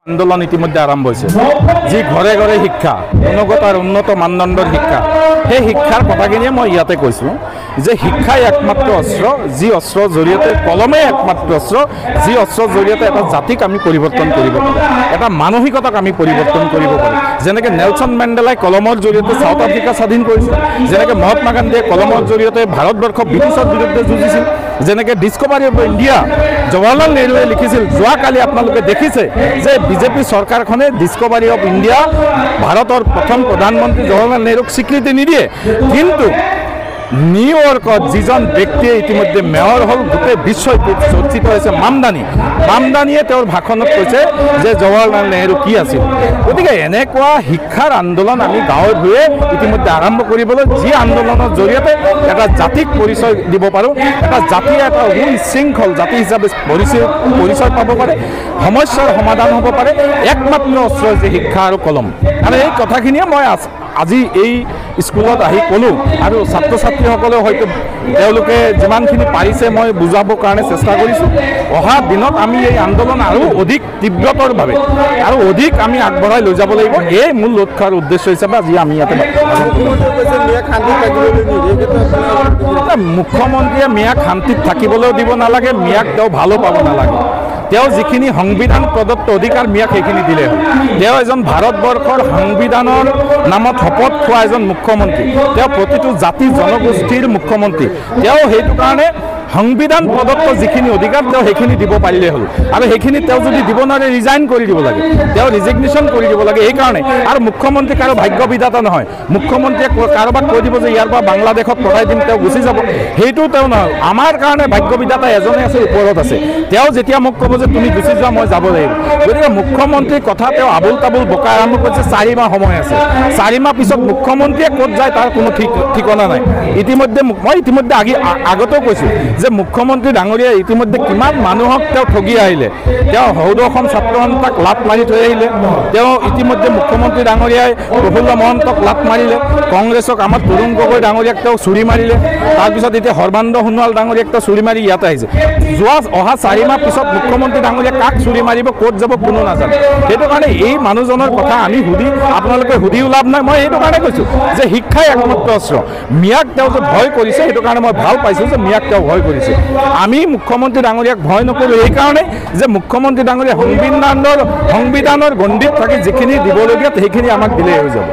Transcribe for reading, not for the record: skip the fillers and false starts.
আন্দোলন ইতিমধ্যে আৰম্ভ হৈছে যি ঘৰে ঘৰে শিক্ষা গুণগত আৰু উন্নত মানদণ্ডৰ শিক্ষা সেই শিক্ষাৰ কথাখিনিয়ে মই ইয়াতে কৈছোঁ যে শিক্ষাই একমাত্ৰ অস্ত্ৰ যি অস্ত্ৰৰ জৰিয়তে কলমে একমাত্ৰ অস্ত্ৰ যি অস্ত্ৰৰ জৰিয়তে এটা জাতিক আমি পৰিৱৰ্তন কৰিব পাৰোঁ এটা মানসিকতাক আমি পৰিৱৰ্তন কৰিব পাৰোঁ যেনেকৈ নেলছন মেণ্ডেলাই কলমৰ জৰিয়তে সাউথ আফ্ৰিকা স্বাধীন কৰিছিল যেনেকৈ মহাত্মা গান্ধীয়ে কলমৰ জৰিয়তে ভাৰতবৰ্ষ ব্ৰিটিছৰ বিৰুদ্ধে যুঁজিছিল যেনেকৈ ডিস্কভাৰী অফ ইণ্ডিয়া জৱাহৰলাল নেহৰুৱে লিখিছিল যোৱাকালি আপোনালোকে দেখিছে যে বিজেপি চৰকাৰখনে ডিস্কভাৰী অফ ইণ্ডিয়া ভাৰতৰ প্ৰথম প্ৰধানমন্ত্ৰী জৱাহৰলাল নেহৰুক স্বীকৃতি নিদিয়ে কিন্তু নিউয়ৰ্কত যিজন ব্যক্তিয়ে ইতিমধ্যে মেয়ৰ হ'ল গোটেই বিশ্বই চৰ্চিত হৈছে মামদানিয়ে তেওঁৰ ভাষণত কৈছে যে জৱাহৰলাল নেহৰু কি আছিল গতিকে এনেকুৱা শিক্ষাৰ আন্দোলন আমি গাঁৱে ভূঞে ইতিমধ্যে আৰম্ভ কৰিবলৈ যি আন্দোলনৰ জৰিয়তে এটা জাতিক পৰিচয় দিব পাৰোঁ এটা জাতিয়ে এটা সুশৃংখল জাতি হিচাপে পৰিচয় পাব পাৰে সমস্যাৰ সমাধান হ'ব পাৰে একমাত্ৰ অস্ত্ৰ যে শিক্ষা আৰু কলম আৰু এই কথাখিনিয়ে মই আজি এই স্কুলত আহি ক'লোঁ আৰু ছাত্ৰ ছাত্ৰীসকলেও হয়তো তেওঁলোকে যিমানখিনি পাৰিছে মই বুজাবৰ কাৰণে চেষ্টা কৰিছোঁ অহা দিনত আমি এই আন্দোলন আৰু অধিক তীব্ৰতৰভাৱে আৰু অধিক আমি আগবঢ়াই লৈ যাব লাগিব এই মূল লক্ষ্য আৰু উদ্দেশ্য হিচাপে আজি আমি ইয়াতে মুখ্যমন্ত্ৰীয়ে মিয়াক শান্তিত থাকিবলৈও দিব নালাগে মিয়াক তেওঁ ভালো পাব নালাগে তেওঁ যিখিনি সংবিধান প্ৰদত্ত অধিকাৰ মিয়াক সেইখিনি দিলে হ'ল তেওঁ এজন ভাৰতবৰ্ষৰ সংবিধানৰ নামত শপত খোৱা এজন মুখ্যমন্ত্ৰী তেওঁ প্ৰতিটো জাতি জনগোষ্ঠীৰ মুখ্যমন্ত্ৰী তেওঁ সেইটো কাৰণে সংবিধান প্ৰদত্ত যিখিনি অধিকাৰ তেওঁ সেইখিনি দিব পাৰিলে হ'ল আৰু সেইখিনি তেওঁ যদি দিব নোৱাৰে ৰিজাইন কৰি দিব লাগে তেওঁ ৰিজিগনেশ্যন কৰি দিব লাগে এইকাৰণে আৰু মুখ্যমন্ত্ৰী কাৰো ভাগ্য বিধাতা নহয় মুখ্যমন্ত্ৰীয়ে কাৰোবাক কৈ দিব যে ইয়াৰ পৰা বাংলাদেশত পঠাই দিম তেওঁ গুচি যাব সেইটো তেওঁ নহয় আমাৰ কাৰণে ভাগ্য বিধাতা এজনে আছে ওপৰত আছে তেওঁ যেতিয়া মোক ক'ব যে তুমি গুচি যোৱা মই যাব লাগিব গতিকে মুখ্যমন্ত্ৰীৰ কথা তেওঁ আবুল তাবুল বোকা আৰম্ভ কৰিছে 4 মাহ সময় আছে 4 মাহ পিছত মুখ্যমন্ত্ৰীয়ে ক'ত যায় তাৰ কোনো ঠিকনা নাই মই ইতিমধ্যে আগতেও কৈছোঁ যে মুখ্যমন্ত্ৰী ডাঙৰীয়াই ইতিমধ্যে কিমান মানুহক তেওঁ ঠগি আহিলে তেওঁ সৌদ অসম ছাত্ৰ সন্থাক লাট মাৰি থৈ আহিলে তেওঁ ইতিমধ্যে মুখ্যমন্ত্ৰী ডাঙৰীয়াই প্ৰফুল্ল মহন্তক লাট মাৰিলে কংগ্ৰেছক আমাৰ তৰুণ গগৈ ডাঙৰীয়াক তেওঁ চুৰি মাৰিলে তাৰপিছত এতিয়া সৰ্বানন্দ সোণোৱাল ডাঙৰীয়াক তেওঁ চুৰি মাৰি ইয়াতে আহিছে অহা 4 মাহ পিছত মুখ্যমন্ত্ৰী ডাঙৰীয়া কাক চুৰি মাৰিব ক'ত যাব কোনো নাজানে সেইটো কাৰণে এই মানুহজনৰ কথা আমি আপোনালোকে সুধিও লাভ নাই মই সেইটো কাৰণে কৈছোঁ যে শিক্ষাই একমাত্ৰ অস্ত্ৰ মিয়াক তেওঁ যে ভয় কৰিছে সেইটো কাৰণে মই ভাল পাইছোঁ যে মিয়াক তেওঁ ভয় কৰিছে আমি মুখ্যমন্ত্ৰী ডাঙৰীয়াক ভয় নকৰোঁ এইকাৰণে যে মুখ্যমন্ত্ৰী ডাঙৰীয়া সংবিধানৰ গণ্ডিত থাকি যিখিনি দিবলগীয়া সেইখিনি আমাক দিলেই হৈ যাব